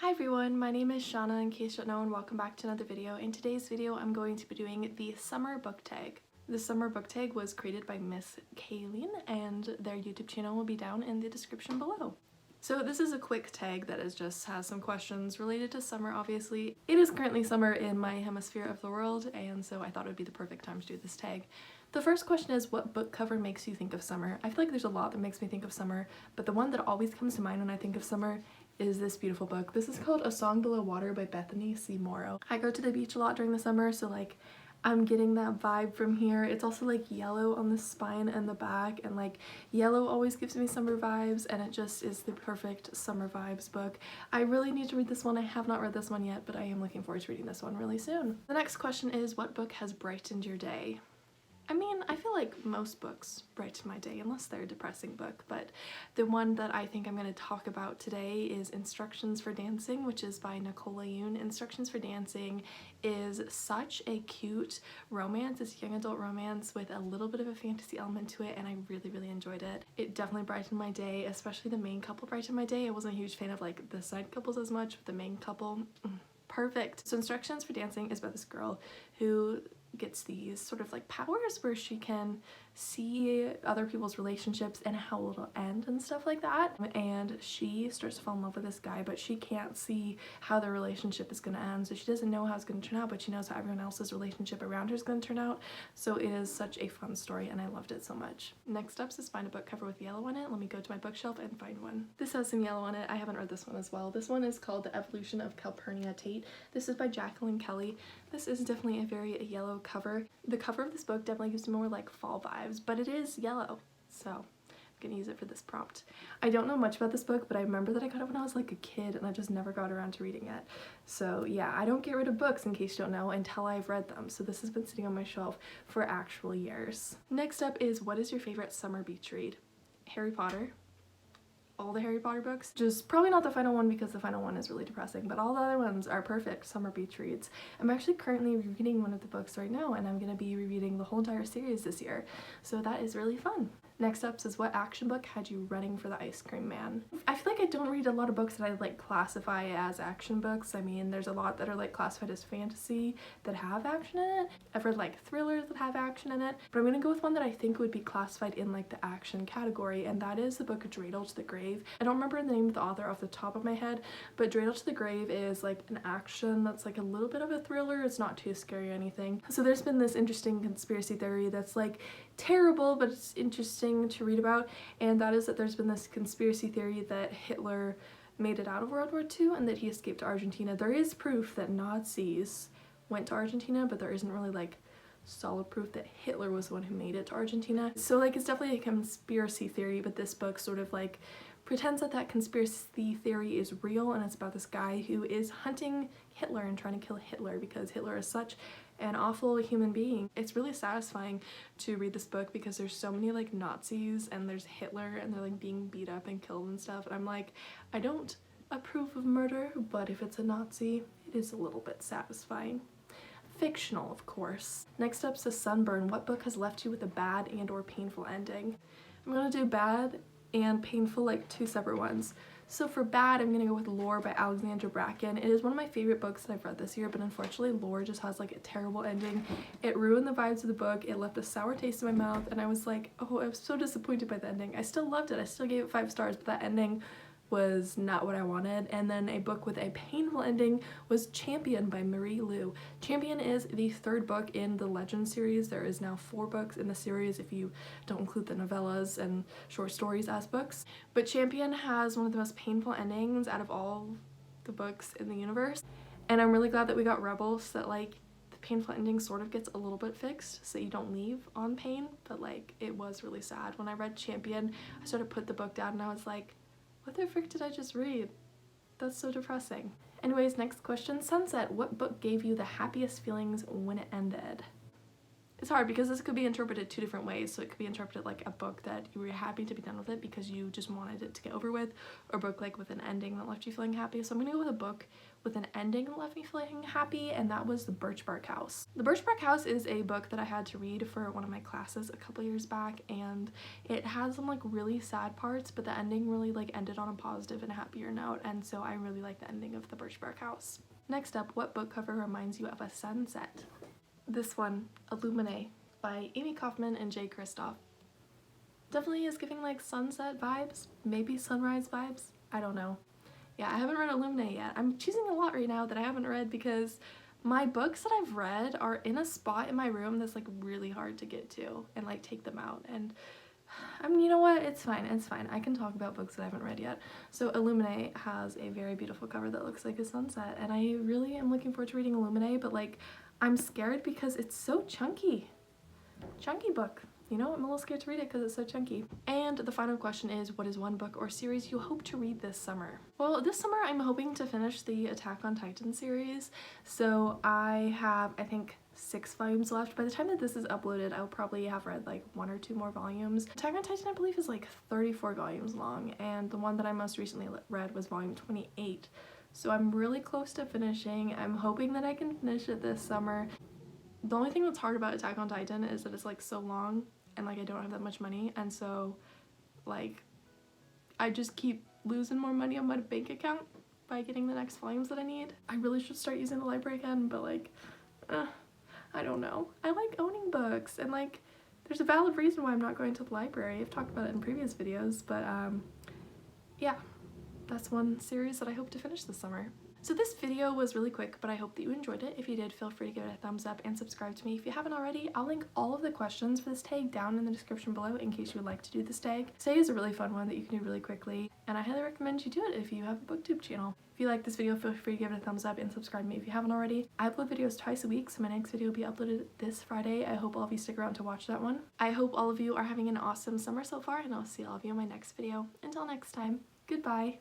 Hi everyone, my name is Shauna in case you don't know, and welcome back to another video. In today's video I'm going to be doing the summer book tag. The summer book tag was created by Miss Kayleen and their YouTube channel will be down in the description below. So this is a quick tag that has some questions related to summer obviously. It is currently summer in my hemisphere of the world and so I thought it would be the perfect time to do this tag. The first question is, what book cover makes you think of summer? I feel like there's a lot that makes me think of summer, but the one that always comes to mind when I think of summer is this beautiful book. This is called A Song Below Water by Bethany C. Morrow. I go to the beach a lot during the summer, so like I'm getting that vibe from here. It's also like yellow on the spine and the back, and like yellow always gives me summer vibes, and it just is the perfect summer vibes book. I really need to read this one. I have not read this one yet, but I am looking forward to reading this one really soon. The next question is, what book has brightened your day? I mean, I feel like most books brighten my day unless they're a depressing book, but the one that I think I'm going to talk about today is Instructions for Dancing, which is by Nicola Yoon. Instructions for Dancing is such a cute romance. It's a young adult romance with a little bit of a fantasy element to it, and I really enjoyed it. It definitely brightened my day, especially the main couple brightened my day. I wasn't a huge fan of like the side couples as much, but the main couple, perfect. So Instructions for Dancing is about this girl who gets these sort of like powers where she can see other people's relationships and how it'll end and stuff like that, and she starts to fall in love with this guy, but she can't see how their relationship is going to end, so she doesn't know how it's going to turn out, but she knows how everyone else's relationship around her is going to turn out. So it is such a fun story and I loved it so much. Next up is find a book cover with yellow on it. Let me go to my bookshelf and find one. This has some yellow on it. I haven't read this one as well. This one is called The Evolution of Calpurnia Tate. This is by Jacqueline Kelly. This is definitely a very yellow cover. The cover of this book definitely gives me more like fall vibes, but it is yellow, so I'm gonna use it for this prompt. I don't know much about this book, but I remember that I got it when I was like a kid and I just never got around to reading it. So yeah, I don't get rid of books, in case you don't know, until I've read them, so this has been sitting on my shelf for actual years. Next up is, what is your favorite summer beach read? Harry Potter. All the Harry Potter books. Just probably not the final one because the final one is really depressing, but all the other ones are perfect summer beach reads. I'm actually currently rereading one of the books right now, and I'm going to be rereading the whole entire series this year, so that is really fun. Next up says, what action book had you running for the ice cream man? I feel like I don't read a lot of books that I like classify as action books. I mean, there's a lot that are like classified as fantasy that have action in it. I've read like thrillers that have action in it, but I'm gonna go with one that I think would be classified in like the action category, and that is the book Dreidel to the Grave. I don't remember the name of the author off the top of my head, but Dreidel to the Grave is like an action that's like a little bit of a thriller. It's not too scary or anything. So there's been this interesting conspiracy theory that's like terrible, but it's interesting to read about, and that is that there's been this conspiracy theory that Hitler made it out of World War II and that he escaped to Argentina. There is proof that Nazis went to Argentina, but there isn't really like solid proof that Hitler was the one who made it to Argentina. So like it's definitely a conspiracy theory, but this book sort of like pretends that that conspiracy theory is real, and it's about this guy who is hunting Hitler and trying to kill Hitler because Hitler is such an awful human being. It's really satisfying to read this book because there's so many like Nazis and there's Hitler and they're like being beat up and killed and stuff, and I'm like, I don't approve of murder, but if it's a Nazi, it is a little bit satisfying. Fictional, of course. Next up says Sunburn. What book has left you with a bad and or painful ending? I'm gonna do bad and painful, like two separate ones. So for bad, I'm gonna go with Lore by Alexandra Bracken. It is one of my favorite books that I've read this year, but unfortunately Lore just has like a terrible ending. It ruined the vibes of the book, it left a sour taste in my mouth, and I was like, oh, I was so disappointed by the ending. I still loved it, I still gave it 5 stars, but that ending was not what I wanted. And then a book with a painful ending was Champion by Marie Lu. Champion is the 3rd book in the Legend series. There is now 4 books in the series if you don't include the novellas and short stories as books. But Champion has one of the most painful endings out of all the books in the universe. And I'm really glad that we got Rebels, that like the painful ending sort of gets a little bit fixed so you don't leave on pain, but like it was really sad. When I read Champion, I sort of put the book down and I was like, what the frick did I just read? That's so depressing. Anyways, next question. Sunset. What book gave you the happiest feelings when it ended? it's hard because this could be interpreted two different ways. So it could be interpreted like a book that you were happy to be done with it because you just wanted it to get over with, or a book like with an ending that left you feeling happy. So I'm gonna go with a book with an ending that left me feeling happy, and that was The Birchbark House. The Birchbark House is a book that I had to read for one of my classes a couple years back, and it had some like really sad parts, but the ending really like ended on a positive and happier note, and so I really like the ending of The Birchbark House. Next up, what book cover reminds you of a sunset? This one, Illuminae by Amy Kaufman and Jay Kristoff. Definitely is giving like sunset vibes, maybe sunrise vibes, I don't know. Yeah, I haven't read Illuminae yet. I'm choosing a lot right now that I haven't read because my books that I've read are in a spot in my room that's like really hard to get to and like take them out. And I mean, you know what? It's fine. It's fine. I can talk about books that I haven't read yet. So Illuminae has a very beautiful cover that looks like a sunset, and I really am looking forward to reading Illuminae, but like I'm scared because it's so chunky. Chunky book. You know, I'm a little scared to read it because it's so chunky. And the final question is, what is one book or series you hope to read this summer? Well, this summer I'm hoping to finish the Attack on Titan series. So I have, I think, 6 volumes left. By the time that this is uploaded, I'll probably have read like 1 or 2 more volumes. Attack on Titan, I believe, is like 34 volumes long, and the one that I most recently read was volume 28. So I'm really close to finishing. I'm hoping that I can finish it this summer. The only thing that's hard about Attack on Titan is that it's like so long, and like I don't have that much money, and so like I just keep losing more money on my bank account by getting the next volumes that I need. I really should start using the library again, but like I don't know. I like owning books, and like there's a valid reason why I'm not going to the library. I've talked about it in previous videos, but yeah, that's one series that I hope to finish this summer. So this video was really quick, but I hope that you enjoyed it. If you did, feel free to give it a thumbs up and subscribe to me. If you haven't already, I'll link all of the questions for this tag down in the description below in case you would like to do this tag. This tag is a really fun one that you can do really quickly, and I highly recommend you do it if you have a BookTube channel. If you like this video, feel free to give it a thumbs up and subscribe to me if you haven't already. I upload videos twice a week, so my next video will be uploaded this Friday. I hope all of you stick around to watch that one. I hope all of you are having an awesome summer so far, and I'll see all of you in my next video. Until next time, goodbye!